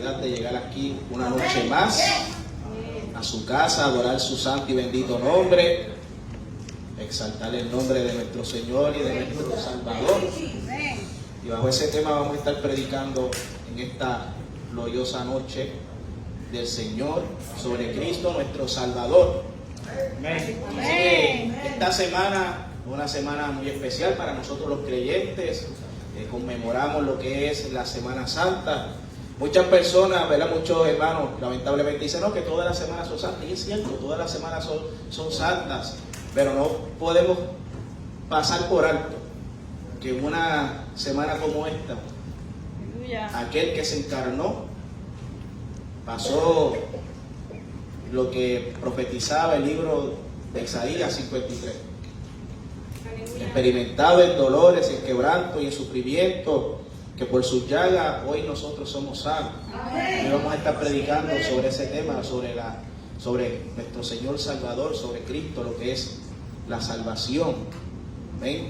oportunidad de llegar aquí una noche más a su casa, adorar su santo y bendito nombre, exaltar el nombre de nuestro Señor y de nuestro Salvador. Y bajo ese tema vamos a estar predicando en esta gloriosa noche del Señor sobre Cristo nuestro Salvador. Así que esta semana, una semana muy especial para nosotros los creyentes, conmemoramos lo que es la Semana Santa. Muchas personas, ¿verdad? Muchos hermanos lamentablemente dicen no, que todas las semanas son santas, y es cierto, todas las semanas son santas, pero no podemos pasar por alto que una semana como esta, aquel que se encarnó pasó lo que profetizaba el libro de Isaías 53. Experimentado en dolores, en quebranto y en sufrimiento, que por sus llagas hoy nosotros somos sanos. Y vamos a estar predicando sobre ese tema, sobre nuestro Señor Salvador, sobre Cristo, lo que es la salvación. ¿Ven?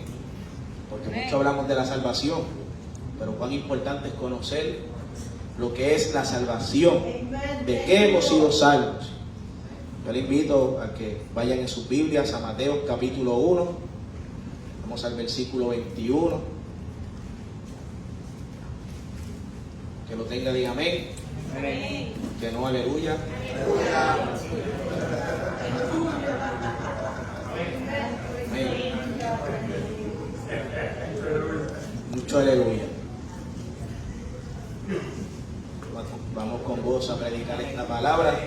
Porque mucho hablamos de la salvación, pero cuán importante es conocer lo que es la salvación, de qué hemos sido salvos. Yo les invito a que vayan en sus Biblias a Mateo capítulo 1. Vamos al versículo 21. Que lo tenga, diga amén. Amén. Que no, aleluya. Aleluya. Amén. Mucho aleluya. Vamos con gozo a predicar esta palabra.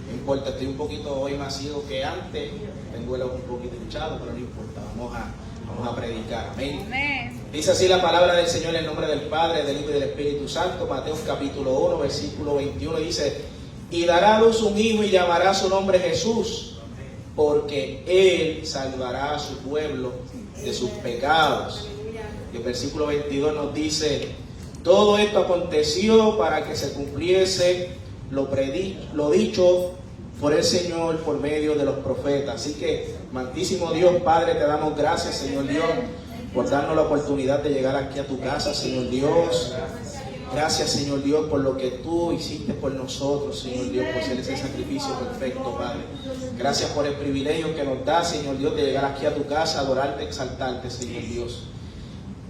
No importa, estoy un poquito hoy más ciego que antes, tengo el ojo un poquito hinchado, pero no importa, vamos a predicar. Amén. Amén. Dice así la palabra del Señor en nombre del Padre, del Hijo y del Espíritu Santo. Mateo capítulo 1, versículo 21 dice: y dará a luz un hijo y llamará su nombre Jesús, porque él salvará a su pueblo de sus pecados. Y el versículo 22 nos dice: todo esto aconteció para que se cumpliese lo dicho por el Señor por medio de los profetas. Así que, amantísimo Dios, Padre, te damos gracias, Señor Dios, por darnos la oportunidad de llegar aquí a tu casa, Señor Dios. Gracias, Señor Dios, por lo que tú hiciste por nosotros, Señor Dios, por ser ese sacrificio perfecto, Padre. Gracias por el privilegio que nos da, Señor Dios, de llegar aquí a tu casa, adorarte, exaltarte, Señor Dios.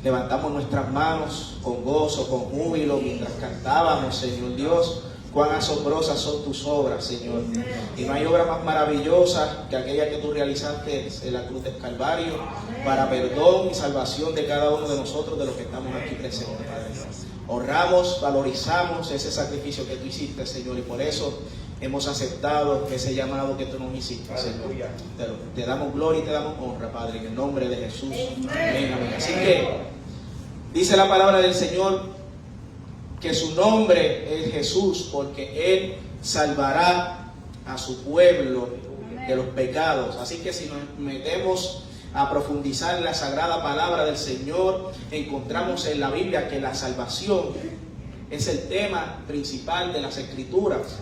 Levantamos nuestras manos con gozo, con júbilo, mientras cantábamos, Señor Dios. Cuán asombrosas son tus obras, Señor. Y no hay obra más maravillosa que aquella que tú realizaste en la cruz del Calvario para perdón y salvación de cada uno de nosotros, de los que estamos aquí presentes, Padre. Honramos, valorizamos ese sacrificio que tú hiciste, Señor, y por eso hemos aceptado ese llamado que tú nos hiciste, Señor. Te damos gloria y te damos honra, Padre, en el nombre de Jesús. Amén, amén. Así que dice la palabra del Señor que su nombre es Jesús, porque Él salvará a su pueblo de los pecados. Así que si nos metemos a profundizar en la sagrada palabra del Señor, encontramos en la Biblia que la salvación es el tema principal de las Escrituras.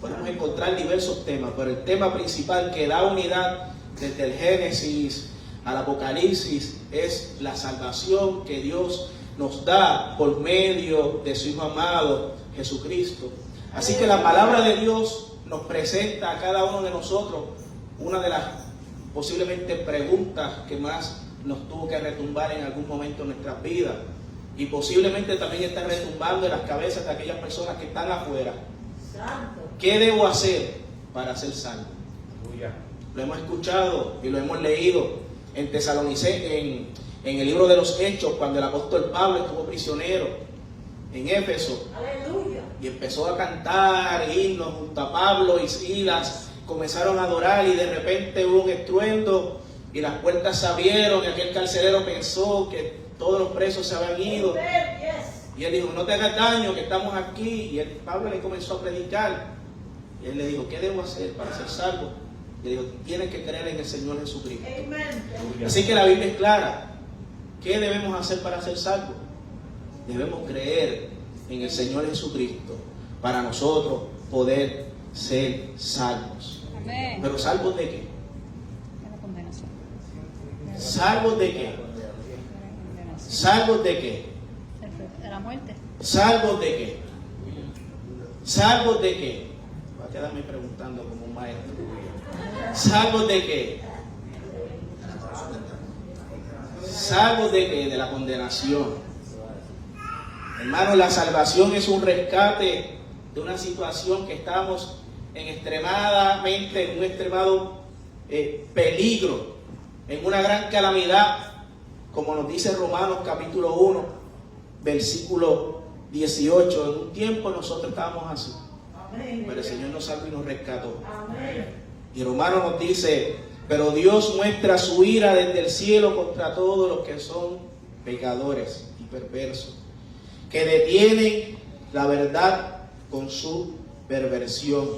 Podemos encontrar diversos temas, pero el tema principal que da unidad desde el Génesis al Apocalipsis es la salvación que Dios nos da por medio de su Hijo amado Jesucristo. Así que la palabra de Dios nos presenta a cada uno de nosotros una de las posiblemente preguntas que más nos tuvo que retumbar en algún momento en nuestras vidas, y posiblemente también está retumbando en las cabezas de aquellas personas que están afuera. ¿Qué debo hacer para ser salvo? Lo hemos escuchado y lo hemos leído en Tesalonicenses, en el libro de los Hechos, cuando el apóstol Pablo estuvo prisionero en Éfeso. Aleluya. Y empezó a cantar himnos junto a Pablo y Silas, comenzaron a adorar, y de repente hubo un estruendo y las puertas se abrieron y aquel carcelero pensó que todos los presos se habían ido. Y él dijo: no te hagas daño, que estamos aquí. Y Pablo le comenzó a predicar y él le dijo: ¿qué debo hacer para ser salvo? Y le dijo: tienes que creer en el Señor Jesucristo. Así que la Biblia es clara. ¿Qué debemos hacer para ser salvos? Debemos creer en el Señor Jesucristo para nosotros poder ser salvos. Amén. ¿Pero salvos de qué? De la condenación. ¿Salvos de qué? ¿Salvos de qué? De la muerte. ¿Salvos de qué? ¿Salvos de qué? Voy a quedarme preguntando como un maestro. ¿Salvos de qué? ¿Salvos de qué? De la condenación. Hermanos, la salvación es un rescate de una situación que estamos en un extremado peligro, en una gran calamidad, como nos dice Romanos capítulo 1, versículo 18. En un tiempo nosotros estábamos así, pero el Señor nos salvó y nos rescató. Y Romanos nos dice: pero Dios muestra su ira desde el cielo contra todos los que son pecadores y perversos, que detienen la verdad con su perversión.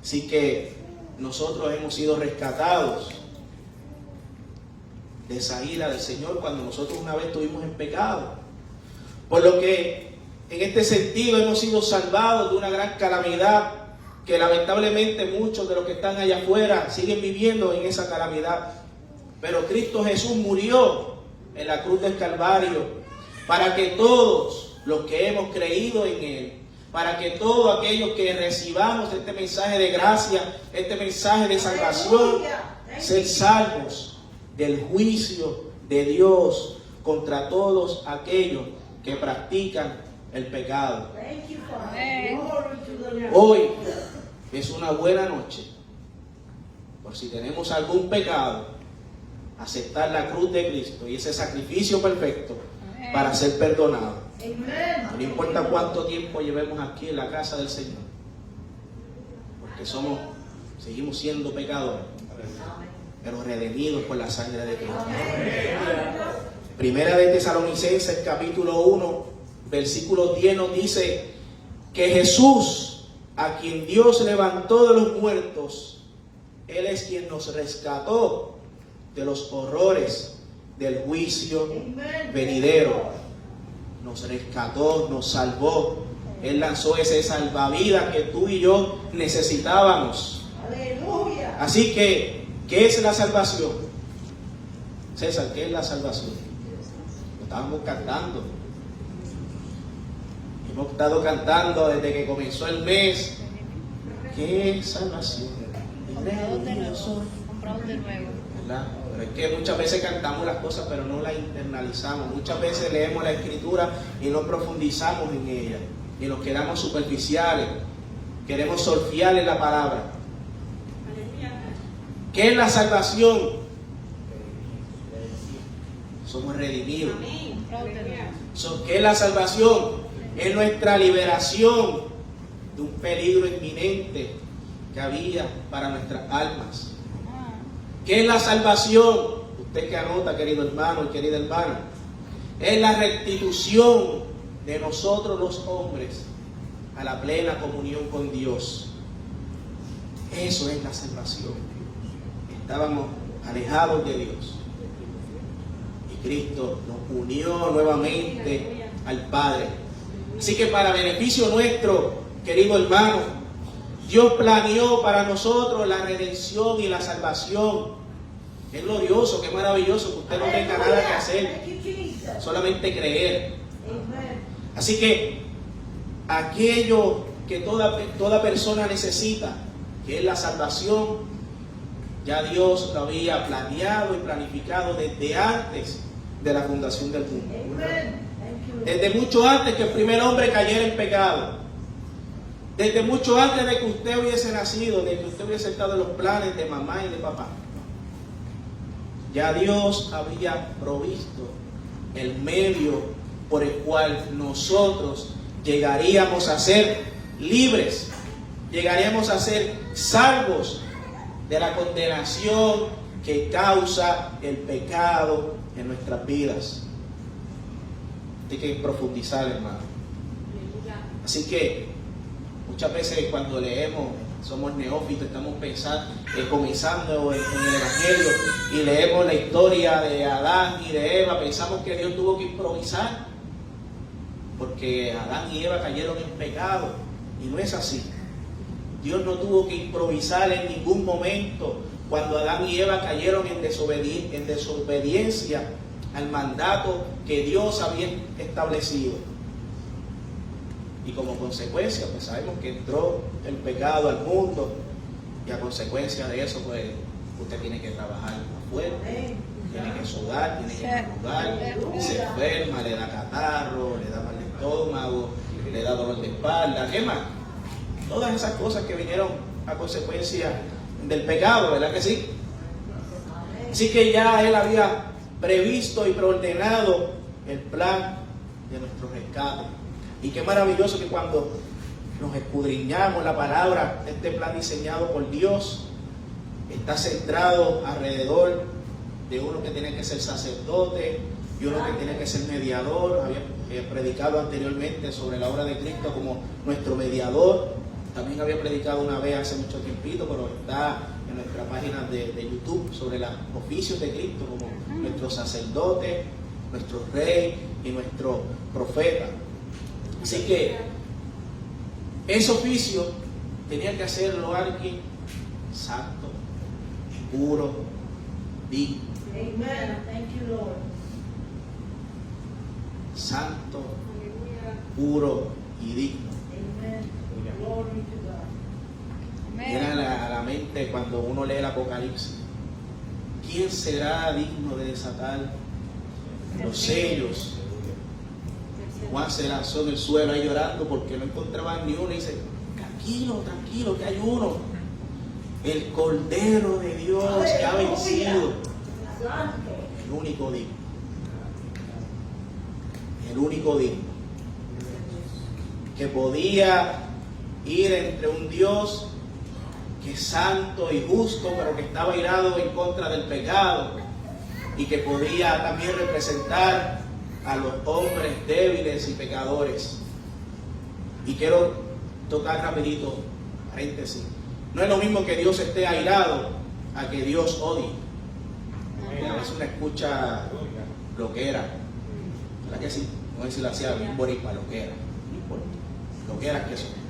Así que nosotros hemos sido rescatados de esa ira del Señor cuando nosotros una vez estuvimos en pecado. Por lo que en este sentido hemos sido salvados de una gran calamidad que lamentablemente muchos de los que están allá afuera siguen viviendo en esa calamidad. Pero Cristo Jesús murió en la cruz del Calvario para que todos los que hemos creído en Él, para que todos aquellos que recibamos este mensaje de gracia, este mensaje de salvación, ser salvos del juicio de Dios contra todos aquellos que practican el pecado. Hoy es una buena noche, por si tenemos algún pecado, aceptar la cruz de Cristo y ese sacrificio perfecto para ser perdonado. No importa cuánto tiempo llevemos aquí en la casa del Señor, porque seguimos siendo pecadores, pero redimidos por la sangre de Cristo. Primera de Tesalonicenses capítulo 1, versículo 10 nos dice que Jesús, a quien Dios levantó de los muertos, Él es quien nos rescató de los horrores del juicio venidero. Nos rescató, nos salvó. Él lanzó ese salvavidas que tú y yo necesitábamos. ¡Aleluya! Así que, ¿qué es la salvación? César, ¿qué es la salvación? Lo estábamos cantando. Hemos estado cantando desde que comenzó el mes. ¿Qué es salvación? Compramos de nuevo. ¿Verdad? Pero es que muchas veces cantamos las cosas pero no las internalizamos. Muchas veces leemos la Escritura y no profundizamos en ella y nos quedamos superficiales. Queremos surfear en la palabra. ¿Qué es la salvación? Somos redimidos. ¿Qué es la salvación? Es nuestra liberación de un peligro inminente que había para nuestras almas. ¿Qué es la salvación? Usted que anota, querido hermano y querida hermana, es la restitución de nosotros los hombres a la plena comunión con Dios. Eso es la salvación. Estábamos alejados de Dios y Cristo nos unió nuevamente al Padre. Así que para beneficio nuestro, querido hermano, Dios planeó para nosotros la redención y la salvación. Es glorioso, qué maravilloso que usted no tenga nada que hacer, solamente creer. Así que aquello que toda persona necesita, que es la salvación, ya Dios lo había planeado y planificado desde antes de la fundación del mundo. Desde mucho antes que el primer hombre cayera en pecado. Desde mucho antes de que usted hubiese nacido, de que usted hubiese estado en los planes de mamá y de papá. Ya Dios había provisto el medio por el cual nosotros llegaríamos a ser libres, llegaríamos a ser salvos de la condenación que causa el pecado en nuestras vidas. Hay que profundizar, hermano. Así que muchas veces cuando leemos, somos neófitos, estamos comenzando en el Evangelio y leemos la historia de Adán y de Eva, pensamos que Dios tuvo que improvisar porque Adán y Eva cayeron en pecado, y no es así. Dios no tuvo que improvisar en ningún momento cuando Adán y Eva cayeron en desobediencia al mandato que Dios había establecido. Y como consecuencia, pues sabemos que entró el pecado al mundo, y a consecuencia de eso, pues usted tiene que trabajar afuera, tiene que sudar, tiene que madrugar, se enferma, le da catarro, le da mal de estómago, le da dolor de espalda, ¿qué más? Todas esas cosas que vinieron a consecuencia del pecado, ¿verdad que sí? Así que ya Él había previsto y preordenado el plan de nuestro rescate. Y qué maravilloso que cuando nos escudriñamos la palabra, este plan diseñado por Dios está centrado alrededor de uno que tiene que ser sacerdote y uno que tiene que ser mediador. Había predicado anteriormente sobre la obra de Cristo como nuestro mediador. También había predicado una vez hace mucho tiempito, pero está en nuestra página de YouTube sobre los oficios de Cristo como nuestro sacerdote, nuestro rey y nuestro profeta. Así que ese oficio tenía que hacerlo alguien santo, puro, digno. Amen. Thank you, Lord. Santo, puro y digno. Amen. Glory to God. Viene a la mente cuando uno lee el Apocalipsis. ¿Quién será digno de desatar los sellos? Juan se lanzó en el suelo ahí llorando porque no encontraban ni uno y dice, tranquilo, tranquilo, que hay uno. El Cordero de Dios que ha vencido. El único digno. El único digno. Que podía ir entre un Dios que es santo y justo, pero que estaba irado en contra del pecado, y que podía también representar a los hombres débiles y pecadores. Y quiero tocar rapidito, paréntesis. No es lo mismo que Dios esté airado a que Dios odie. A veces uno escucha loquera, ¿verdad que sí? No sé si lo hacía bien boricua, loquera, no importa, loqueras que son.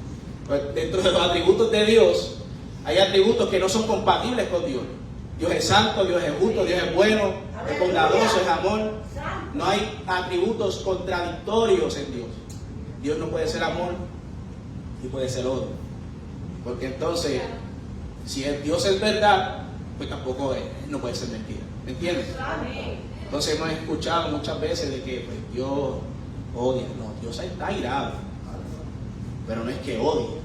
Pues dentro de los atributos de Dios, hay atributos que no son compatibles con Dios. Dios es santo, Dios es justo, Dios es bueno, es bondadoso, es amor. No hay atributos contradictorios en Dios. Dios no puede ser amor y puede ser odio. Porque entonces, si Dios es verdad, pues tampoco no puede ser mentira. ¿Me entiendes? Entonces hemos escuchado muchas veces de que pues, Dios odia. No, Dios está irado. Pero no es que odie.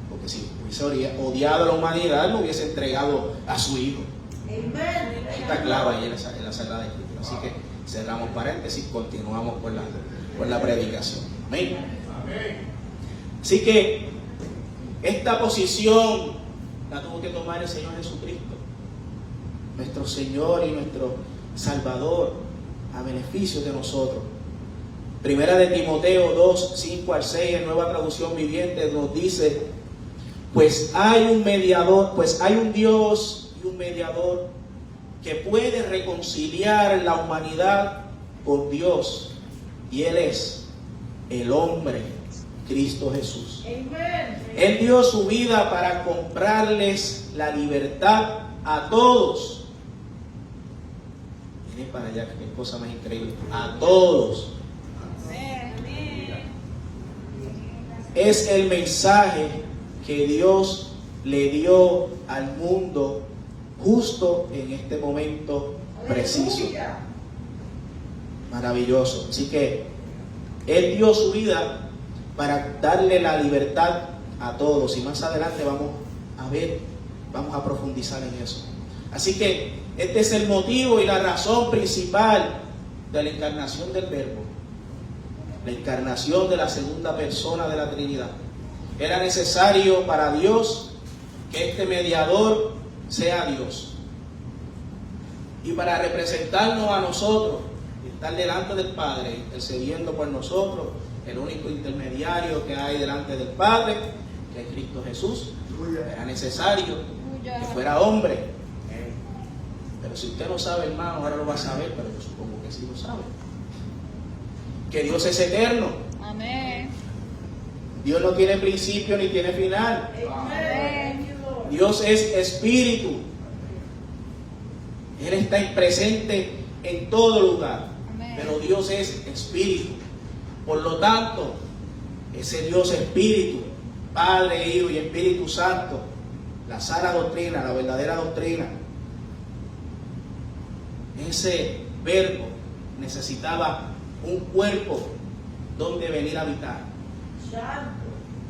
Porque si hubiese odiado a la humanidad, lo hubiese entregado a su Hijo. Está claro ahí en la Sagrada Escritura. Así que cerramos paréntesis, continuamos con la predicación. Amén. Así que esta posición la tuvo que tomar el Señor Jesucristo, nuestro Señor y nuestro Salvador, a beneficio de nosotros. Primera de Timoteo 2, 5 al 6, en Nueva Traducción Viviente, nos dice: pues hay un Dios y un mediador que puede reconciliar la humanidad con Dios, y Él es el hombre, Cristo Jesús. Él dio su vida para comprarles la libertad a todos. Miren para allá, qué cosa más increíble. A todos. Es el mensaje que Dios le dio al mundo justo en este momento preciso. Maravilloso. Así que Él dio su vida para darle la libertad a todos. Y más adelante vamos a profundizar en eso. Así que este es el motivo y la razón principal de la encarnación del Verbo. La encarnación de la segunda persona de la Trinidad. Era necesario para Dios que este mediador sea Dios. Y para representarnos a nosotros, estar delante del Padre, intercediendo por nosotros, el único intermediario que hay delante del Padre, que es Cristo Jesús, era necesario que fuera hombre. Pero si usted no sabe, hermano, ahora lo va a saber, pero yo supongo que sí lo sabe. Que Dios es eterno. Amén. Dios no tiene principio ni tiene final. Amén. Dios es espíritu. Él está presente en todo lugar. Amén. Pero Dios es espíritu. Por lo tanto, ese Dios Espíritu, Padre, Hijo y Espíritu Santo, la sana doctrina, la verdadera doctrina, ese verbo necesitaba un cuerpo donde venir a habitar,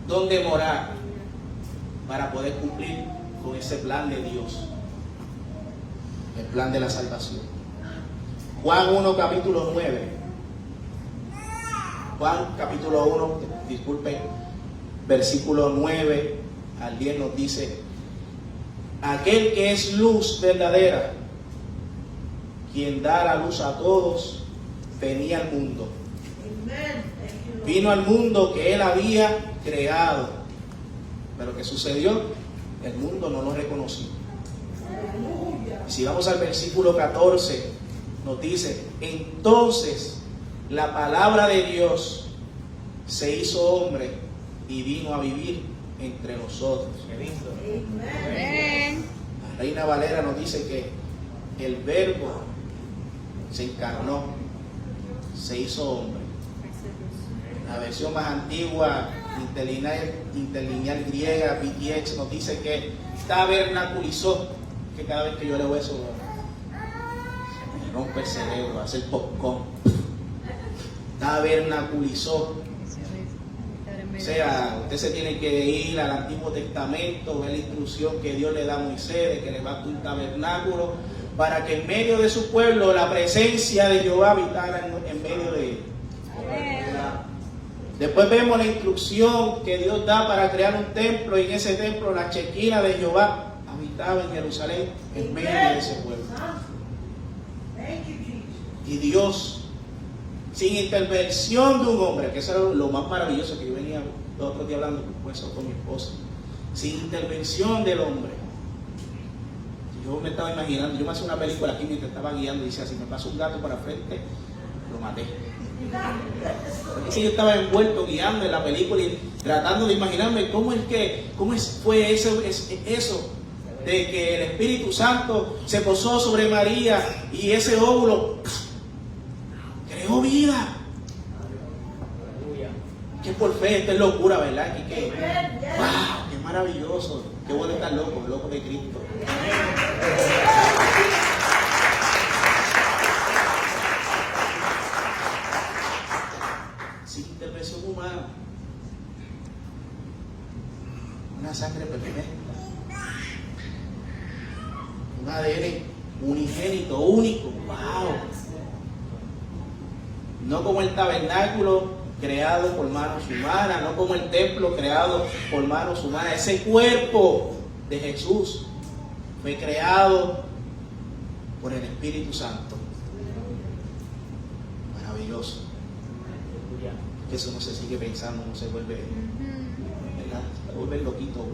donde morar, para poder cumplir con ese plan de Dios, el plan de la salvación. Juan 1, capítulo 9. Juan, capítulo 1, disculpen, versículo 9 al 10 nos dice: aquel que es luz verdadera, quien da la luz a todos, venía al mundo. Vino al mundo que él había creado. Pero ¿qué sucedió? El mundo no lo reconoció. Si vamos al versículo 14, nos dice: entonces la palabra de Dios se hizo hombre y vino a vivir entre nosotros. Amén. La Reina Valera nos dice que el verbo se encarnó, se hizo hombre. La versión más antigua, interlineal griega, BTX, nos dice que tabernaculizó, que cada vez que yo leo eso me rompe el cerebro, hace el popcorn. Tabernaculizó. O sea, usted se tiene que ir al Antiguo Testamento, ver la instrucción que Dios le da a Moisés de que levante un tabernáculo para que en medio de su pueblo la presencia de Jehová habitara en medio de él. Después vemos la instrucción que Dios da para crear un templo, y en ese templo la Shequina de Jehová habitaba en Jerusalén en medio de ese pueblo. Y Dios, sin intervención de un hombre, que eso era lo más maravilloso, que yo venía el otro día hablando con mi esposa, sin intervención del hombre. Yo me estaba imaginando, yo me hacía una película aquí mientras estaba guiando y decía: si me pasa un gato para frente, lo maté. Es que yo estaba envuelto guiando en la película y tratando de imaginarme fue eso de que el Espíritu Santo se posó sobre María y ese óvulo creó vida. Que por fe, esta es locura, ¿verdad? Y que, ¡wow! ¡Qué maravilloso! ¡Qué bueno estar loco de Cristo! Sin intervención humana, una sangre perfecta, un ADN unigénito, único. ¡Wow! No como el tabernáculo creado por manos humanas, no como el templo creado por manos humanas. Ese cuerpo de Jesús fue creado por el Espíritu Santo. Maravilloso. Que eso no se sigue pensando, no se vuelve, ¿verdad? Se vuelve loquito.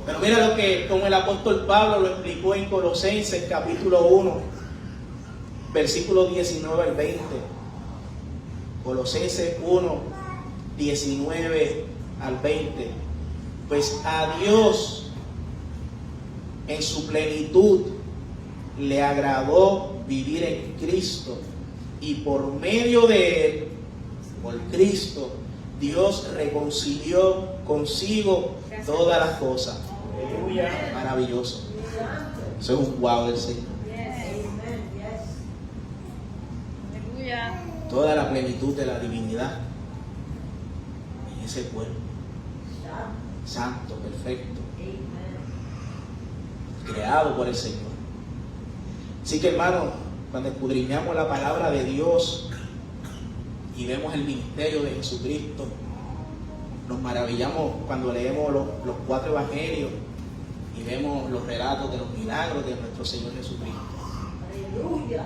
Pero mira lo que, como el apóstol Pablo lo explicó en Colosenses capítulo 1, versículo 19 al 20. Colosenses 1, 19 al 20. Pues a Dios en su plenitud le agradó vivir en Cristo, y por medio de él, por Cristo, Dios reconcilió consigo todas las cosas. Maravilloso. Eso es un wow del Señor. Toda la plenitud de la divinidad en ese cuerpo santo, perfecto, creado por el Señor. Así que, hermano, cuando escudriñamos la palabra de Dios y vemos el ministerio de Jesucristo, nos maravillamos cuando leemos los 4 evangelios y vemos los relatos de los milagros de nuestro Señor Jesucristo.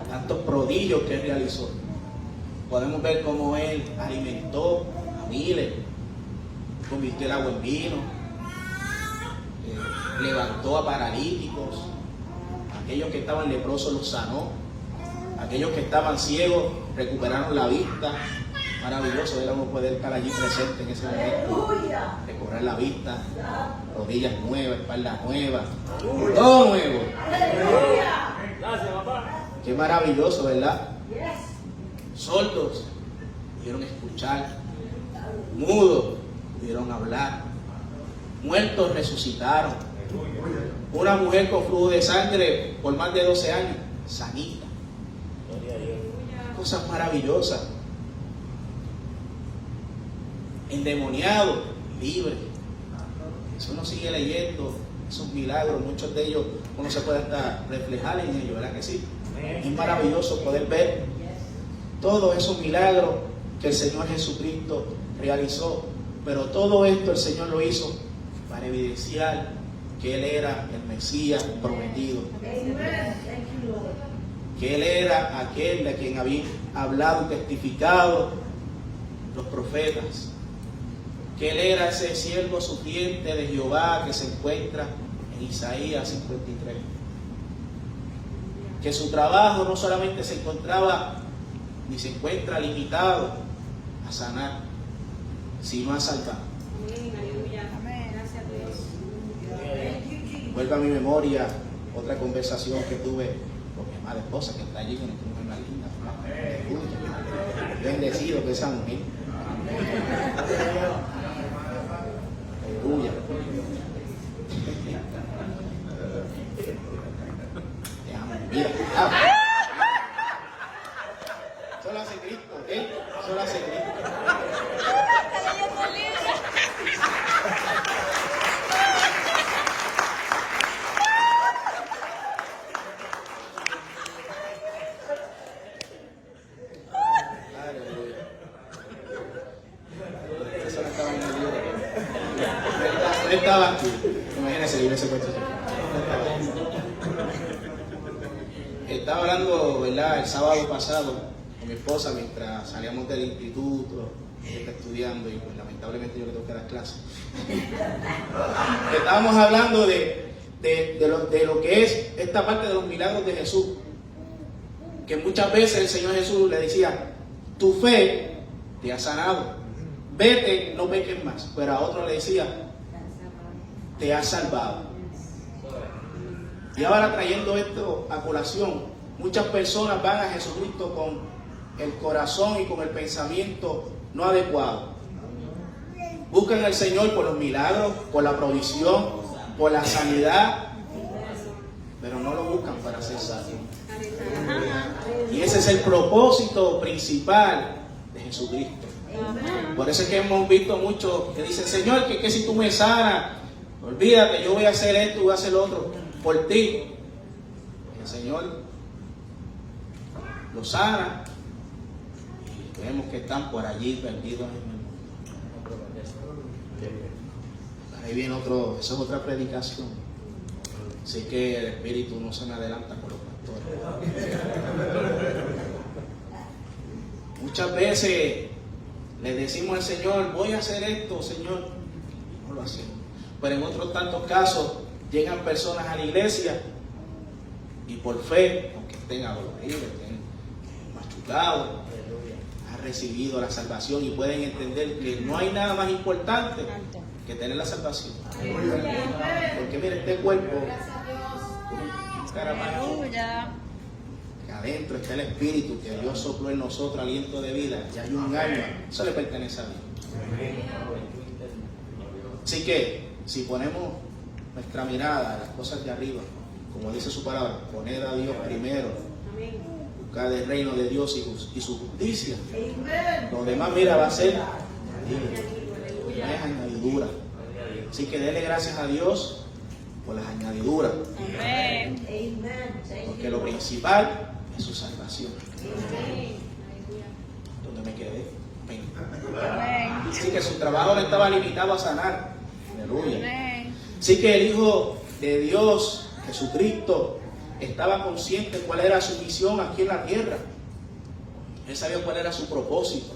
Tantos prodigios que Él realizó. Podemos ver cómo Él alimentó a miles, convirtió el agua en vino, levantó a paralíticos, aquellos que estaban leprosos los sanó, aquellos que estaban ciegos recuperaron la vista. Maravilloso, Él no puede estar allí presente en ese momento, recobrar la vista, rodillas nuevas, espaldas nuevas, todo nuevo. Qué maravilloso, ¿verdad? Sordos pudieron escuchar, mudos pudieron hablar, muertos resucitaron. Una mujer con flujo de sangre por más de 12 años, sanita. Cosas maravillosas. Endemoniado, libre. Si uno sigue leyendo esos milagros, muchos de ellos uno se puede hasta reflejar en ellos, ¿verdad que sí? Es maravilloso poder ver todos esos milagros que el Señor Jesucristo realizó. Pero todo esto el Señor lo hizo para evidenciar que Él era el Mesías prometido. Que Él era aquel de quien habían hablado y testificado los profetas. Que Él era ese siervo sufriente de Jehová que se encuentra en Isaías 53. Que su trabajo no solamente se encontraba ni se encuentra limitado a sanar, sino a salvar. Amén. Gracias a Dios. Vuelve a mi memoria otra conversación que tuve con mi amada esposa que está allí con una linda. Bendecido que esa mujer. Aleluya. Mira, solo hace Cristo, ¿ok? Solo hace Cristo. Estaba aquí. Imagínense, yo ese cuento. Estaba hablando, ¿verdad?, el sábado pasado con mi esposa mientras salíamos del instituto, ella está estudiando y pues lamentablemente yo le tengo que dar clases. Estábamos hablando de lo que es esta parte de los milagros de Jesús. Que muchas veces el Señor Jesús le decía, tu fe te ha sanado, vete, no peques más. Pero a otro le decía, te ha salvado. Y ahora trayendo esto a colación, muchas personas van a Jesucristo con el corazón y con el pensamiento no adecuado. Buscan al Señor por los milagros, por la provisión, por la sanidad, pero no lo buscan para ser salvos. Y ese es el propósito principal de Jesucristo. Por eso es que hemos visto muchos que dicen, Señor, que si tú me sanas, olvídate, yo voy a hacer esto, voy a hacer lo otro por ti. El Señor los sana y vemos que están por allí perdidos en el mundo. Ahí viene esa es otra predicación. Así que el Espíritu no se me adelanta con los pastores. Muchas veces le decimos al Señor, voy a hacer esto, Señor. No lo hacemos. Pero en otros tantos casos llegan personas a la iglesia y por fe, aunque estén adoloridos, estén machucados, han recibido la salvación y pueden entender que no hay nada más importante que tener la salvación. Porque mire, este cuerpo, que adentro está el Espíritu que Dios sopló en nosotros, aliento de vida, y hay un alma, eso le pertenece a Dios. Así que, si ponemos nuestra mirada a las cosas de arriba, como dice su palabra, poner a Dios primero, buscar el reino de Dios y su justicia, lo demás, mira, va a ser no es añadidura. Así que dele gracias a Dios por las añadiduras, porque lo principal es su salvación. ¿Dónde me quedé? Así que su trabajo no estaba limitado a sanar. Aleluya. Así que el Hijo de Dios, Jesucristo, estaba consciente de cuál era su misión aquí en la tierra. Él sabía cuál era su propósito.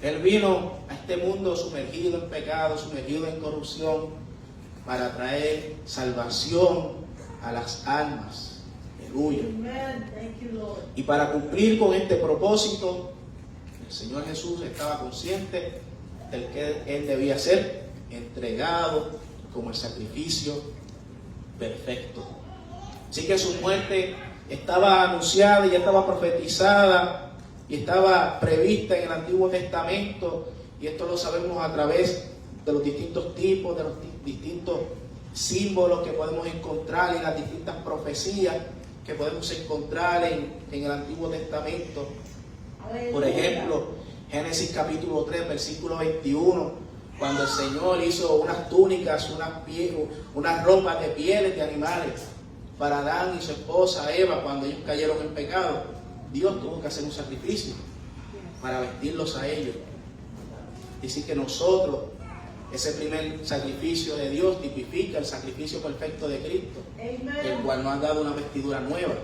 Él vino a este mundo sumergido en pecado, sumergido en corrupción, para traer salvación a las almas. Aleluya. Y para cumplir con este propósito, el Señor Jesús estaba consciente del que Él debía ser entregado como el sacrificio perfecto. Así que su muerte estaba anunciada y ya estaba profetizada y estaba prevista en el Antiguo Testamento, y esto lo sabemos a través de los distintos tipos, de los distintos símbolos que podemos encontrar en las distintas profecías que podemos encontrar en el Antiguo Testamento. Por ejemplo, Génesis capítulo 3, versículo 21, cuando el Señor hizo unas túnicas, unas ropas de pieles de animales para Adán y su esposa Eva cuando ellos cayeron en pecado. Dios tuvo que hacer un sacrificio para vestirlos a ellos. Dice que nosotros, ese primer sacrificio de Dios tipifica el sacrificio perfecto de Cristo, el cual nos ha dado una vestidura nueva.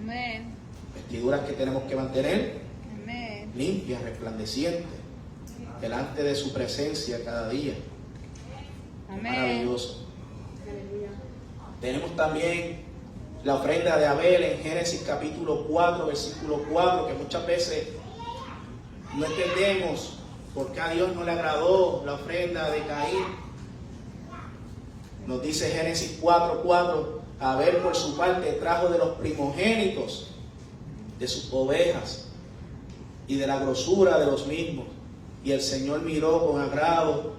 Amén. Vestiduras que tenemos que mantener Amén. limpias, resplandecientes, delante de su presencia cada día. Amén. Maravilloso. Tenemos también la ofrenda de Abel en Génesis capítulo 4, versículo 4, que muchas veces no entendemos por qué a Dios no le agradó la ofrenda de Caín. Nos dice Génesis 4:4, Abel por su parte trajo de los primogénitos de sus ovejas y de la grosura de los mismos, y el Señor miró con agrado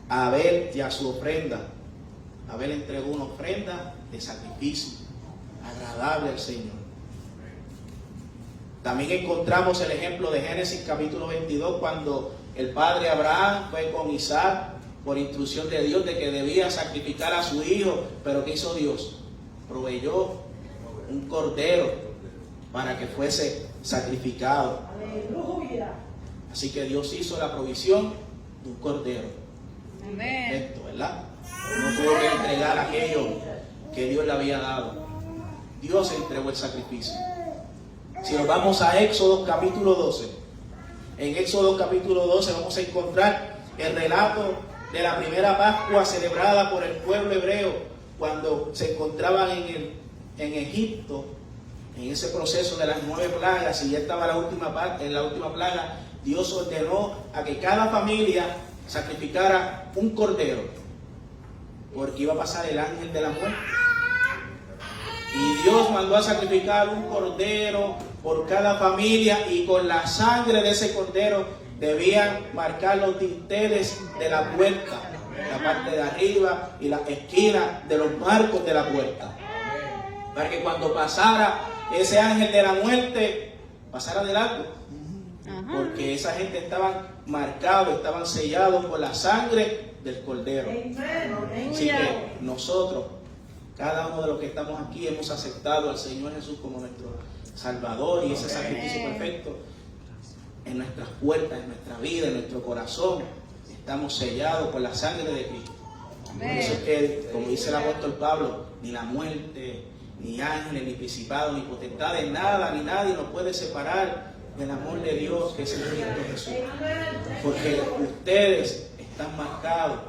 a Abel y a su ofrenda. Abel entregó una ofrenda de sacrificio, agradable al Señor. También encontramos el ejemplo de Génesis capítulo 22, cuando el padre Abraham fue con Isaac por instrucción de Dios de que debía sacrificar a su hijo. Pero ¿qué hizo Dios? Proveyó un cordero para que fuese sacrificado. Aleluya. Así que Dios hizo la provisión de un cordero. Amén. Perfecto, ¿verdad? No tuvo que entregar aquello que Dios le había dado. Dios entregó el sacrificio. Si nos vamos a Éxodo capítulo 12, en Éxodo capítulo 12 vamos a encontrar el relato de la primera Pascua celebrada por el pueblo hebreo cuando se encontraban en Egipto, en ese proceso de las 9 plagas, y ya estaba en la última plaga. Dios ordenó a que cada familia sacrificara un cordero, porque iba a pasar el ángel de la muerte. Y Dios mandó a sacrificar un cordero por cada familia, y con la sangre de ese cordero debían marcar los dinteles de la puerta, la parte de arriba y la esquina de los marcos de la puerta, para que cuando pasara ese ángel de la muerte pasara de largo, porque esa gente estaban marcados, estaban sellados por la sangre del cordero. Así que nosotros, cada uno de los que estamos aquí, hemos aceptado al Señor Jesús como nuestro Salvador, y ese sacrificio perfecto en nuestras puertas, en nuestra vida, en nuestro corazón, estamos sellados por la sangre de Cristo. Por eso es que, como dice el apóstol Pablo, ni la muerte, ni ángeles, ni principados, ni potestades, nada ni nadie nos puede separar del amor de Dios que es en Cristo Jesús. Porque ustedes están marcados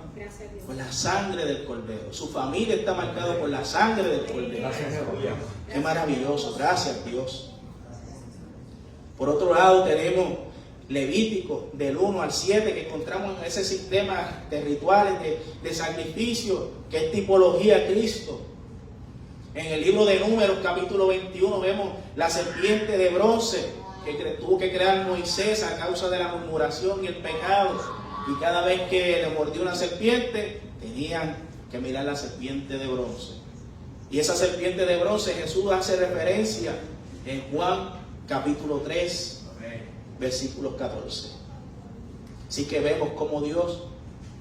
por la sangre del Cordero. Su familia está marcada por la sangre del Cordero. Qué maravilloso. Gracias, Dios. Por otro lado, tenemos Levítico del 1 al 7, que encontramos en ese sistema de rituales de sacrificio que es tipología a Cristo. En el libro de Números, capítulo 21, vemos la serpiente de bronce que tuvo que crear Moisés a causa de la murmuración y el pecado. Y cada vez que le mordió una serpiente, tenían que mirar la serpiente de bronce. Y esa serpiente de bronce Jesús hace referencia en Juan capítulo 3, versículos 14. Así que vemos cómo Dios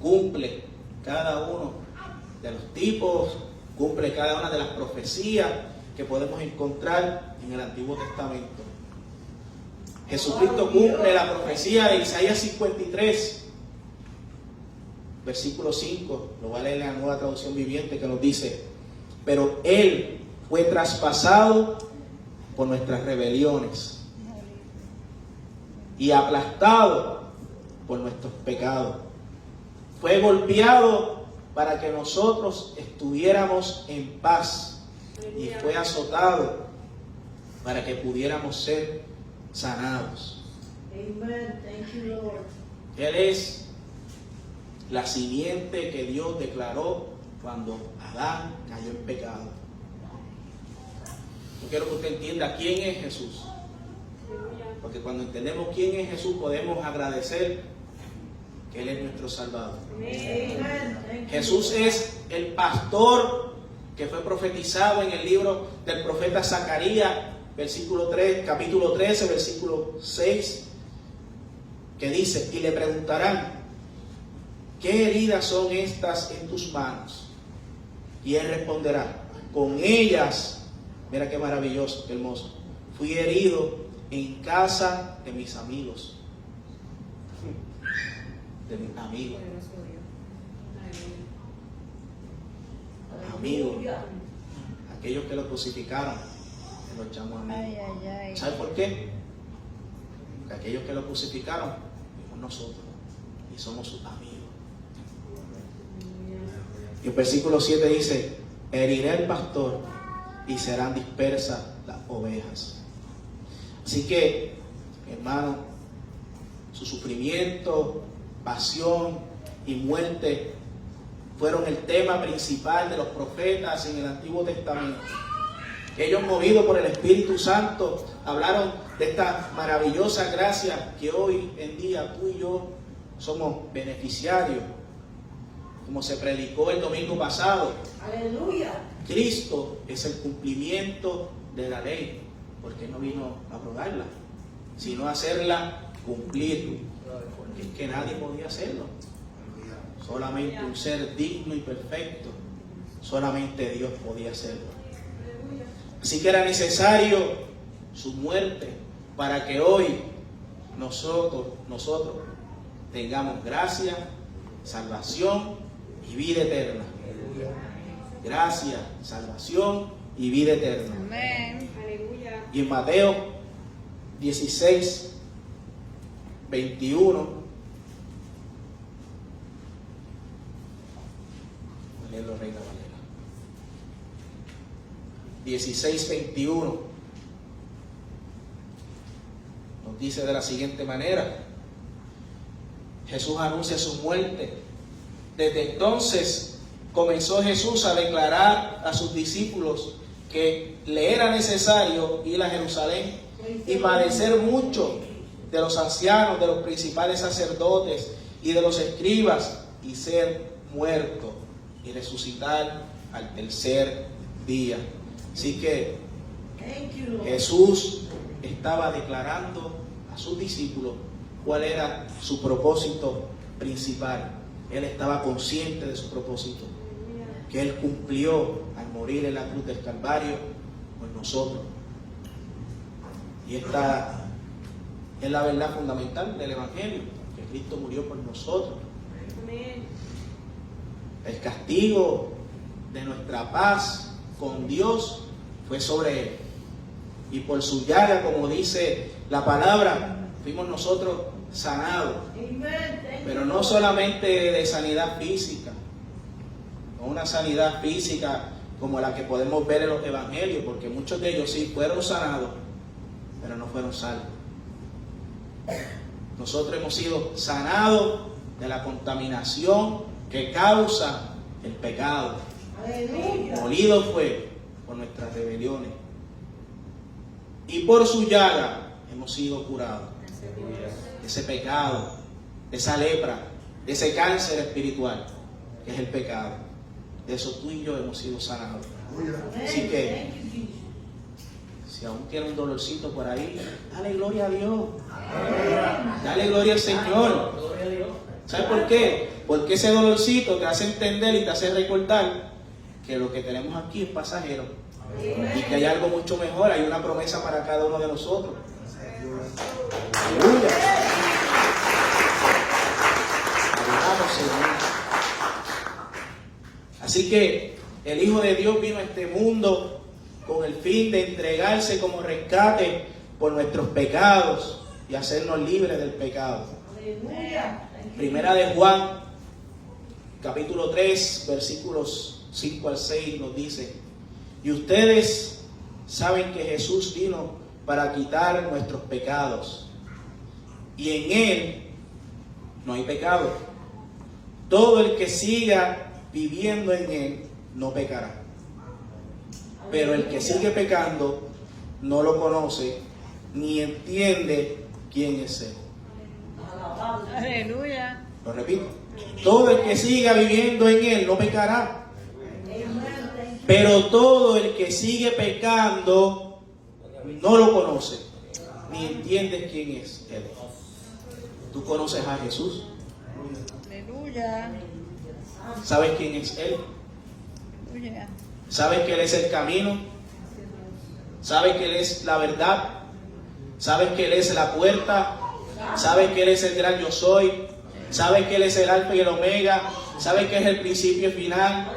cumple cada uno de los tipos, cumple cada una de las profecías que podemos encontrar en el Antiguo Testamento. Jesucristo cumple la profecía de Isaías 53, versículo 5, lo va a leer en la Nueva Traducción Viviente, que nos dice: pero Él fue traspasado por nuestras rebeliones y aplastado por nuestros pecados. Fue golpeado para que nosotros estuviéramos en paz, y fue azotado para que pudiéramos ser sanados. Amen. Thank you, Lord. Él es la simiente que Dios declaró cuando Adán cayó en pecado. Yo quiero que usted entienda quién es Jesús. Porque cuando entendemos quién es Jesús, podemos agradecer que Él es nuestro Salvador. Jesús es el pastor que fue profetizado en el libro del profeta Zacarías, capítulo 13, versículo 6, que dice: y le preguntarán, ¿qué heridas son estas en tus manos? Y Él responderá, con ellas, mira qué maravilloso, qué hermoso, fui herido en casa de mis amigos. De mis amigos. Amigos. Aquellos que lo crucificaron, los llamó amigos. Ay, ay, ay. ¿Sabe por qué? Porque aquellos que lo crucificaron fuimos nosotros y somos sus amigos. Y el versículo 7 dice: heriré al pastor y serán dispersas las ovejas. Así que, hermano, su sufrimiento, pasión y muerte fueron el tema principal de los profetas en el Antiguo Testamento. Ellos, movidos por el Espíritu Santo, hablaron de esta maravillosa gracia que hoy en día tú y yo somos beneficiarios, como se predicó el domingo pasado. Aleluya. Cristo es el cumplimiento de la ley, porque no vino a abrogarla, sino a hacerla cumplir, porque es que nadie podía hacerlo. Solamente un ser digno y perfecto, solamente Dios podía hacerlo. Así que era necesario su muerte para que hoy nosotros tengamos gracia, salvación y vida eterna. Gracia, salvación y vida eterna. Amén. Aleluya. Y en Mateo 16, 21, léelo, Reina Valera. 16, 21 nos dice de la siguiente manera: Jesús anuncia su muerte. Desde entonces comenzó Jesús a declarar a sus discípulos que le era necesario ir a Jerusalén y padecer mucho de los ancianos, de los principales sacerdotes y de los escribas, y ser muerto y resucitar al tercer día. Así que Jesús estaba declarando a sus discípulos cuál era su propósito principal. Él estaba consciente de su propósito, que Él cumplió al morir en la cruz del Calvario por nosotros. Y esta es la verdad fundamental del Evangelio, que Cristo murió por nosotros. Amén. El castigo de nuestra paz con Dios fue sobre Él. Y por su llaga, como dice la palabra, fuimos nosotros sanados. Pero no solamente de sanidad física, no una sanidad física como la que podemos ver en los evangelios, porque muchos de ellos sí fueron sanados, pero no fueron salvos. Nosotros hemos sido sanados de la contaminación que causa el pecado. Molido fue por nuestras rebeliones, y por su llaga hemos sido curados de ese pecado, de esa lepra, de ese cáncer espiritual que es el pecado. De eso tú y yo hemos sido sanados. Así que si aún tiene un dolorcito por ahí, dale gloria a Dios. Dale gloria al Señor. ¿Sabes por qué? Porque ese dolorcito te hace entender y te hace recordar que lo que tenemos aquí es pasajero y que hay algo mucho mejor. Hay una promesa para cada uno de nosotros. Aleluya. Alabamos, Señor. Así que el Hijo de Dios vino a este mundo con el fin de entregarse como rescate por nuestros pecados y hacernos libres del pecado. Primera de Juan, capítulo 3, versículos 5 al 6 nos dice: y ustedes saben que Jesús vino para quitar nuestros pecados, y en Él no hay pecado. Todo el que siga viviendo en Él no pecará. Pero el que sigue pecando no lo conoce ni entiende quién es Él. Aleluya. Lo repito. Todo el que siga viviendo en Él no pecará. Pero todo el que sigue pecando no lo conoce, ni entiende quién es Él. ¿Tú conoces a Jesús? Aleluya. ¿Sabes quién es Él? Aleluya. ¿Sabes que Él es el camino? ¿Sabes que Él es la verdad? ¿Sabes que Él es la puerta? ¿Sabes que Él es el gran yo soy? ¿Sabes que Él es el alfa y el omega? ¿Sabes que es el principio y final?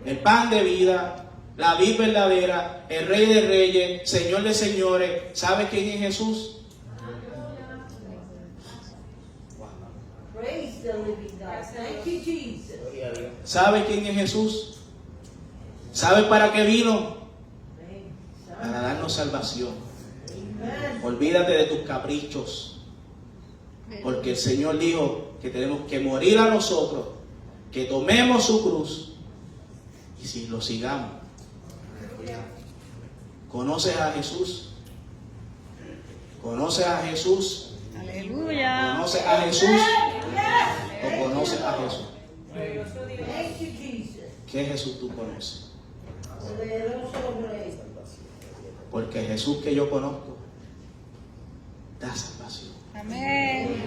El pan de vida, la vid verdadera, el rey de reyes, señor de señores. ¿Sabes quién es Jesús? Praise the living God. Thank you, Jesus. ¿Sabe quién es Jesús? ¿Sabe para qué vino? Para darnos salvación. Amen. Olvídate de tus caprichos, porque el Señor dijo que tenemos que morir a nosotros, que tomemos su cruz y si lo sigamos. ¿Conoces a Jesús? ¿Conoces a Jesús? Aleluya. ¿Conoces a Jesús? ¿O conoces a Jesús? Thank you, Jesus. ¿Qué Jesús tú conoces? Poderoso Rey. Porque el Jesús que yo conozco da salvación. Amén.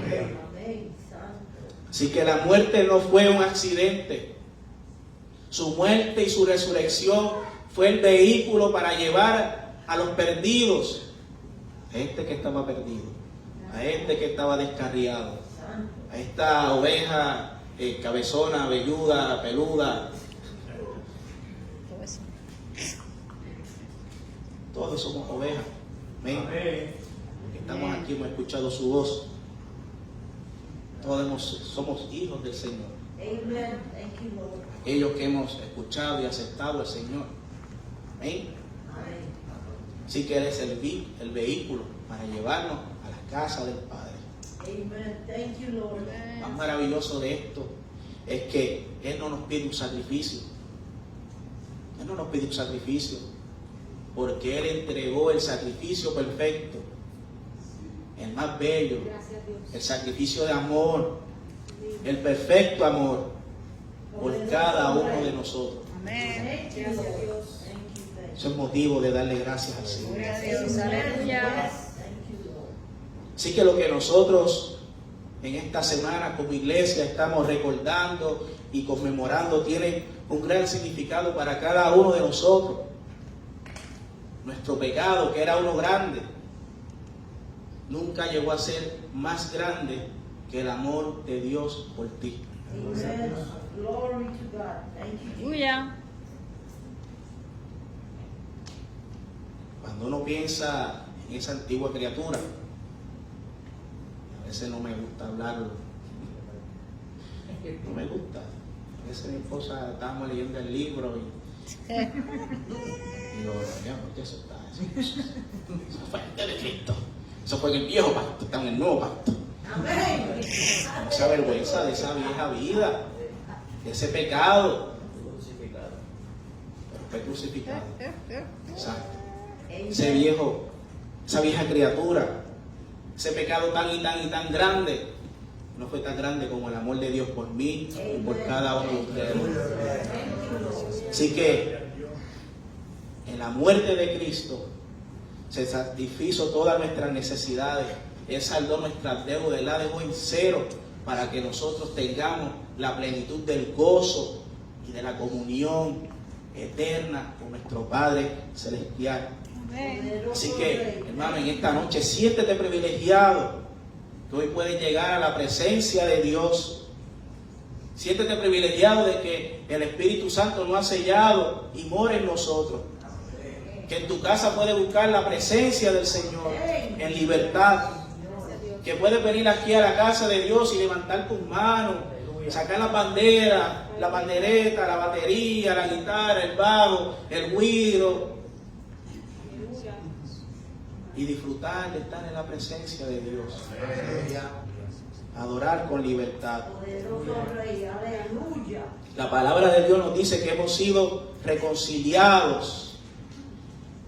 Amén. Santo. Así que la muerte no fue un accidente. Su muerte y su resurrección fue el vehículo para llevar a los perdidos, a este que estaba perdido, a este que estaba descarriado, a esta oveja cabezona, velluda, peluda. Todo eso. Todos somos ovejas. Amén. Estamos aquí, hemos escuchado su voz. Todos somos hijos del Señor. Amen. Thank you, Lord. Aquellos que hemos escuchado y aceptado al Señor. Amén. Amén. Así que Él es el vehículo para llevarnos a la casa del Padre. Amen. Thank you, Lord. Lo más maravilloso de esto es que Él no nos pide un sacrificio. Él no nos pide un sacrificio, porque Él entregó el sacrificio perfecto, el más bello, el sacrificio de amor, el perfecto amor por cada uno de nosotros. Amén. Thank you, Lord. Thank you, Eso es motivo de darle gracias al Señor. Gloria a Dios. Aleluya. Thank you, Lord. Así que lo que nosotros en esta semana como iglesia estamos recordando y conmemorando tiene un gran significado para cada uno de nosotros. Nuestro pecado, que era uno grande, nunca llegó a ser más grande que el amor de Dios por ti. Amen. Glory to God. Thank you, Jesus. Aleluya. Cuando uno piensa en esa antigua criatura, a veces no me gusta hablarlo, no me gusta. A veces mi esposa, estábamos leyendo el libro y digo, mira, ¿por qué eso está así? Eso fue antes de Cristo. Eso fue en el viejo pacto, está en el nuevo pacto. Amén. Esa vergüenza de esa vieja vida, de ese pecado, pero fue crucificado. Exacto. Ese viejo, esa vieja criatura, ese pecado tan y tan y tan grande, no fue tan grande como el amor de Dios por mí y por cada uno de ustedes. Así que en la muerte de Cristo se satisfizo todas nuestras necesidades. Él saldó nuestras deudas, Él la dejó en cero para que nosotros tengamos la plenitud del gozo y de la comunión eterna con nuestro Padre Celestial. Amén. Así que, hermano, en esta noche siéntete privilegiado que hoy puedes llegar a la presencia de Dios. Siéntete privilegiado de que el Espíritu Santo nos ha sellado y mora en nosotros. Que en tu casa puedes buscar la presencia del Señor en libertad. Que puedes venir aquí a la casa de Dios y levantar tus manos, sacar la bandera, la pandereta, la batería, la guitarra, el bajo, el güiro, y disfrutar de estar en la presencia de Dios. Adorar con libertad. Poderoso Rey. Aleluya. La palabra de Dios nos dice que hemos sido reconciliados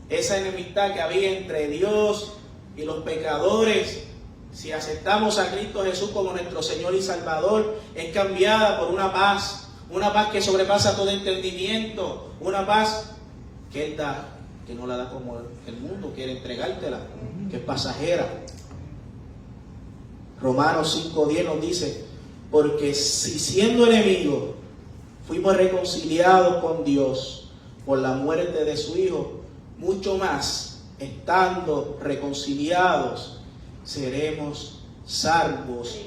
esa enemistad que había entre Dios y los pecadores, si aceptamos a Cristo Jesús como nuestro Señor y Salvador, es cambiada por una paz que sobrepasa todo entendimiento, una paz que Él da, que no la da como el mundo quiere entregártela, que es pasajera. Romanos 5:10 nos dice, porque si siendo enemigos fuimos reconciliados con Dios por la muerte de su Hijo, mucho más, estando reconciliados, seremos salvos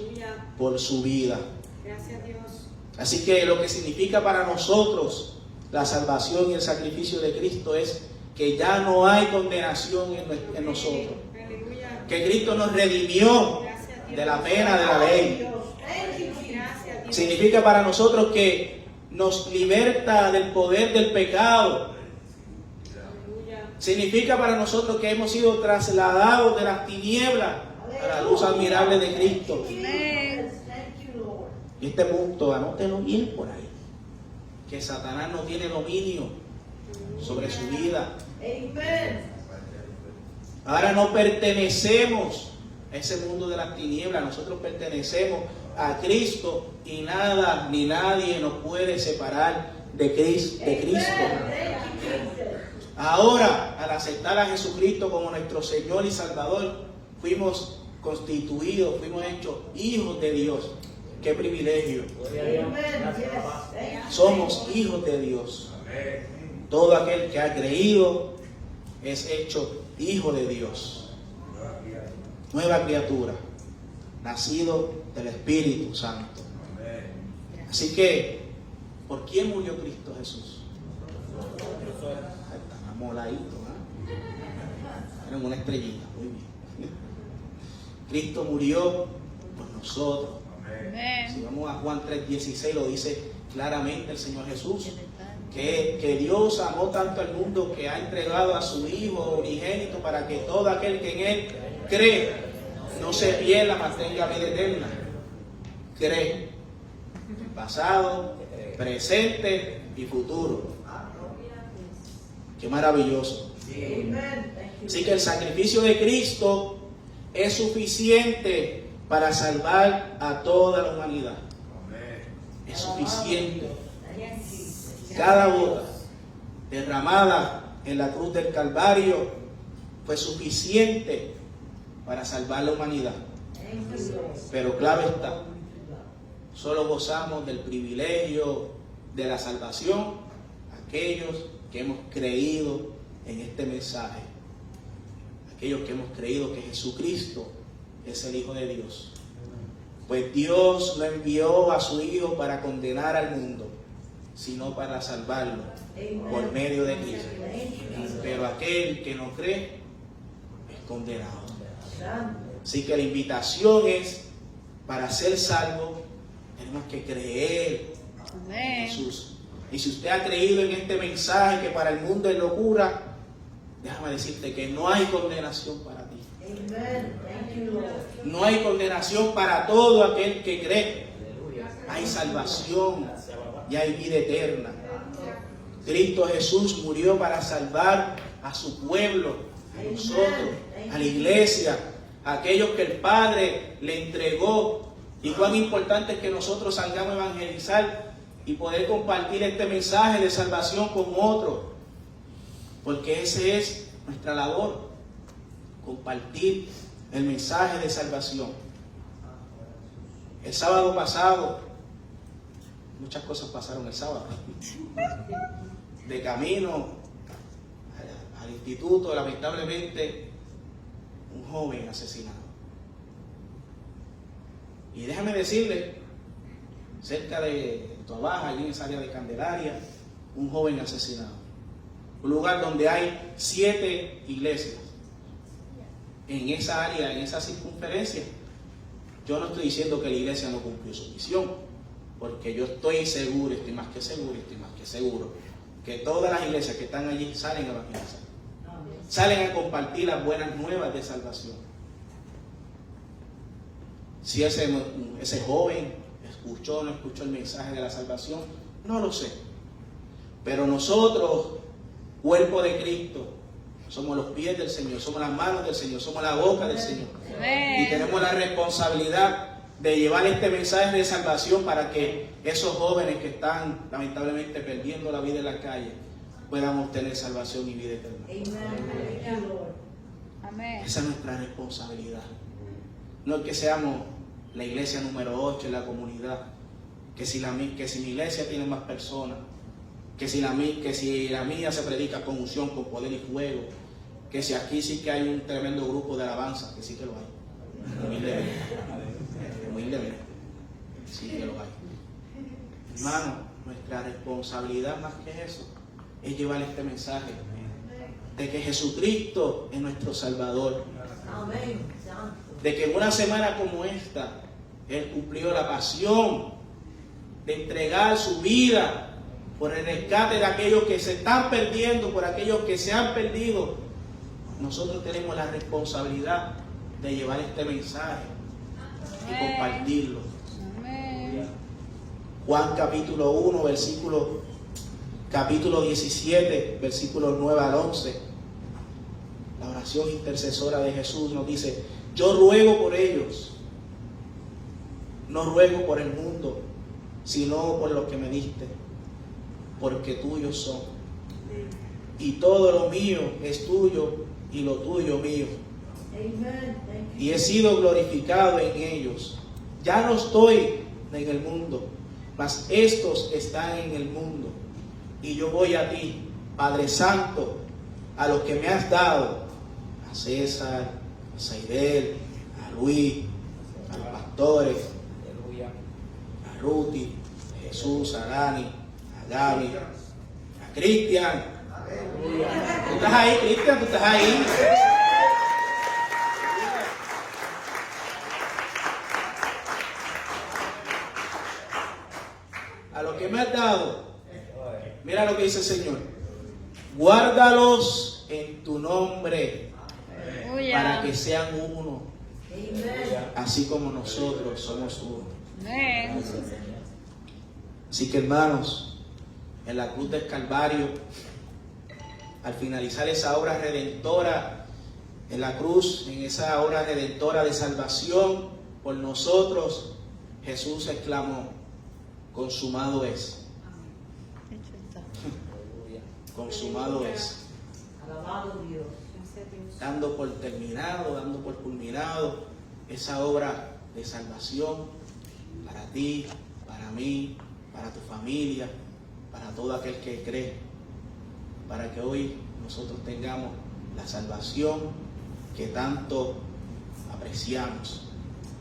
por su vida. Gracias, Dios. Así que lo que significa para nosotros la salvación y el sacrificio de Cristo es que ya no hay condenación en nosotros. Aleluya. Que Cristo nos redimió de la pena de la ley. Gracias, Dios. Significa para nosotros que nos liberta del poder del pecado. Aleluya. Significa para nosotros que hemos sido trasladados de las tinieblas a la luz admirable de Cristo. Amén. Thank you, Lord. Y este punto, anótelo bien por ahí, que Satanás no tiene dominio sobre su vida. Amen. Ahora no pertenecemos a ese mundo de las tinieblas, nosotros pertenecemos a Cristo y nada ni nadie nos puede separar de Cristo. Thank you, Jesus. Ahora, al aceptar a Jesucristo como nuestro Señor y Salvador, fuimos constituidos, fuimos hechos hijos de Dios. ¡Qué privilegio! Amen. Yes. Thank you. Somos hijos de Dios. Todo aquel que ha creído es hecho hijo de Dios. Nueva criatura, nacido del Espíritu Santo. Así que, ¿por quién murió Cristo Jesús? Está amoladito, ¿eh? Tienen una estrellita, muy bien. Cristo murió por nosotros. Si Amén. vamos a Juan 3:16, lo dice claramente el Señor Jesús, que Dios amó tanto al mundo que ha entregado a su Hijo unigénito para que todo aquel que en Él cree no se pierda, mas tenga vida eterna. Cree. Pasado, presente y futuro. Qué maravilloso. Amen. Thank you. Así que el sacrificio de Cristo es suficiente para salvar a toda la humanidad. Es suficiente. Cada gota derramada en la cruz del Calvario fue suficiente para salvar la humanidad. Thank you, Lord. Pero clave está, solo gozamos del privilegio de la salvación aquellos que hemos creído en este mensaje, aquellos que hemos creído que Jesucristo es el Hijo de Dios. Pues Dios no envió a su Hijo para condenar al mundo, sino para salvarlo por medio de Cristo. Pero aquel que no cree es condenado. Así que la invitación es, para ser salvo, tenemos que creer en Amén. Jesús. Y si usted ha creído en este mensaje que para el mundo es locura, déjame decirte que no hay condenación para ti. Amen. Thank you, Lord. No hay condenación para todo aquel que cree. Hay salvación y hay vida eterna. Cristo Jesús murió para salvar a su pueblo, a nosotros, a la iglesia, a aquellos que el Padre le entregó. Y cuán importante es que nosotros salgamos a evangelizar y poder compartir este mensaje de salvación con otros, porque esa es nuestra labor, compartir el mensaje de salvación. El sábado pasado, muchas cosas pasaron el sábado. De camino al instituto, lamentablemente, un joven asesinado. Y déjame decirle, cerca de Toabaja, allí en esa área de Candelaria, un joven asesinado. Un lugar donde hay 7 iglesias. En esa área, en esa circunferencia. Yo no estoy diciendo que la iglesia no cumplió su misión, porque yo estoy seguro, estoy más que seguro, que todas las iglesias que están allí salen a evangelizar, salen a compartir las buenas nuevas de salvación. Si ese joven escuchó o no escuchó el mensaje de la salvación, no lo sé. Pero nosotros, cuerpo de Cristo, somos los pies del Señor, somos las manos del Señor, somos la boca del Señor. Amén. Y tenemos la responsabilidad de llevar este mensaje de salvación para que esos jóvenes que están lamentablemente perdiendo la vida en la calle puedan obtener salvación y vida eterna. Amen. Thank you, Lord. Amén. Esa es nuestra responsabilidad. No es que seamos la iglesia número 8 en la comunidad, que si mi iglesia tiene más personas, que si la mía se predica con unción, con poder y fuego, que si aquí sí que hay un tremendo grupo de alabanza, que sí que lo hay. Humildemente. Sí que lo hay. Hermano, nuestra responsabilidad más que eso es llevar este mensaje de que Jesucristo es nuestro Salvador. Amén. Santo. De que en una semana como esta, Él cumplió la pasión de entregar su vida por el rescate de aquellos que se están perdiendo, por aquellos que se han perdido. Nosotros tenemos la responsabilidad de llevar este mensaje y compartirlo. Amén. Juan capítulo 1, capítulo 17, versículos 9 al 11. La oración intercesora de Jesús nos dice: yo ruego por ellos, no ruego por el mundo, sino por los que me diste, porque tuyos son. Y todo lo mío es tuyo y lo tuyo mío. Amen. Thank you. Y he sido glorificado en ellos. Ya no estoy en el mundo, mas estos están en el mundo. Y yo voy a ti, Padre Santo, a los que me has dado, a César, a Saidel, a Luis, a los pastores, a Ruti, a Jesús, a Dani, a Gaby, a Cristian. ¿Tú estás ahí, Cristian? ¿Tú estás ahí? A lo que me has dado, mira lo que dice el Señor: guárdalos en tu nombre, para que sean uno, Amen. así como nosotros somos uno. Amén. Así que, hermanos, en la cruz del Calvario, al finalizar esa obra redentora, en la cruz, en esa obra redentora de salvación por nosotros, Jesús exclamó: consumado es. Hecho está. Consumado es. Alabado Dios. Gracias, Dios. Dando por terminado, dando por culminado esa obra de salvación para ti, para mí, para tu familia, para todo aquel que cree, para que hoy nosotros tengamos la salvación que tanto apreciamos.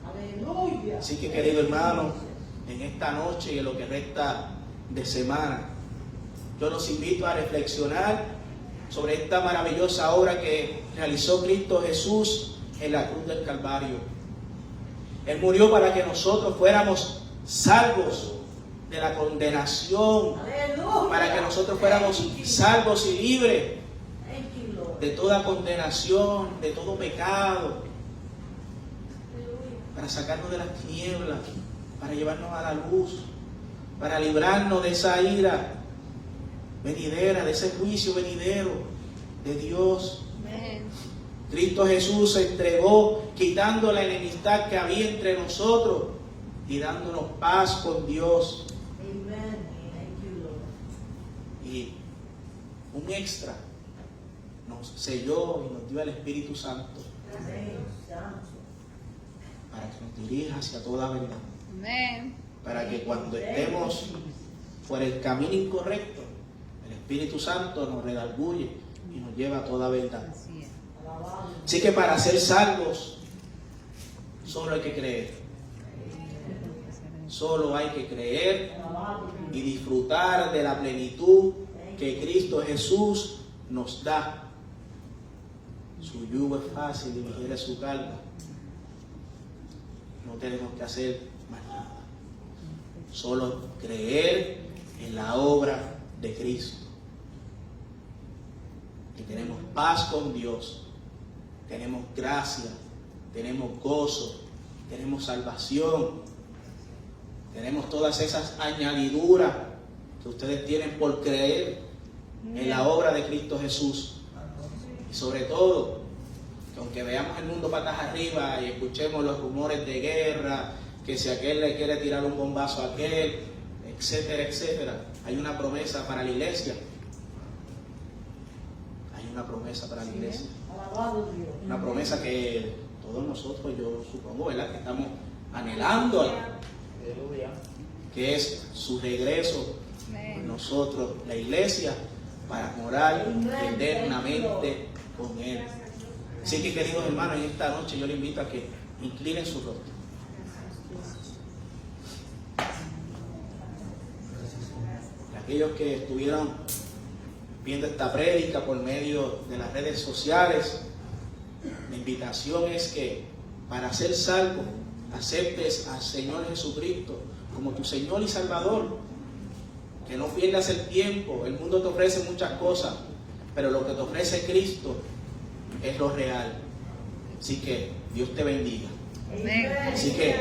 Aleluya. Así que, querido hermano, en esta noche y en lo que resta de semana, yo los invito a reflexionar sobre esta maravillosa obra que realizó Cristo Jesús en la cruz del Calvario. Él murió para que nosotros fuéramos salvos de la condenación, Aleluya. para que nosotros fuéramos salvos y libres Thank you, Lord. de toda condenación, de todo pecado, para sacarnos de las tinieblas, para llevarnos a la luz, para librarnos de esa ira venidera, de ese juicio venidero de Dios. Amén. Cristo Jesús se entregó quitando la enemistad que había entre nosotros y dándonos paz con Dios. Amen. Thank you, Lord. Y un extra nos selló y nos dio el Espíritu Santo Amén. Santo. para que nos dirija hacia toda verdad, Amén. para que cuando estemos por el camino incorrecto, el Espíritu Santo nos redarguye y nos lleva a toda verdad. Así es. Alabado. Así que para ser salvos, solo hay que creer. Solo hay que creer Alabado. y disfrutar de la plenitud que Cristo Jesús nos da. Su yugo es fácil y ligera es su carga. No tenemos que hacer más nada. Solo creer en la obra de Cristo. Y tenemos paz con Dios. Tenemos gracia. Tenemos gozo. Tenemos salvación. Tenemos todas esas añadiduras que ustedes tienen por creer en la obra de Cristo Jesús. Y sobre todo, que aunque veamos el mundo patas arriba y escuchemos los rumores de guerra, que si aquel le quiere tirar un bombazo a aquel, etcétera, etcétera, hay una promesa para la iglesia. Hay una promesa para la iglesia. Alabado Dios. Una promesa que todos nosotros, yo supongo, ¿verdad?, que estamos anhelando, que es su regreso con nosotros, la iglesia, para morar eternamente con Él. Así que, queridos hermanos, en esta noche yo les invito a que inclinen su rostro. Aquellos que estuvieron viendo esta prédica por medio de las redes sociales, la invitación es que para ser salvo aceptes al Señor Jesucristo como tu Señor y Salvador. Que no pierdas el tiempo. El mundo te ofrece muchas cosas, pero lo que te ofrece Cristo es lo real. Así que Dios te bendiga. Amén. Así que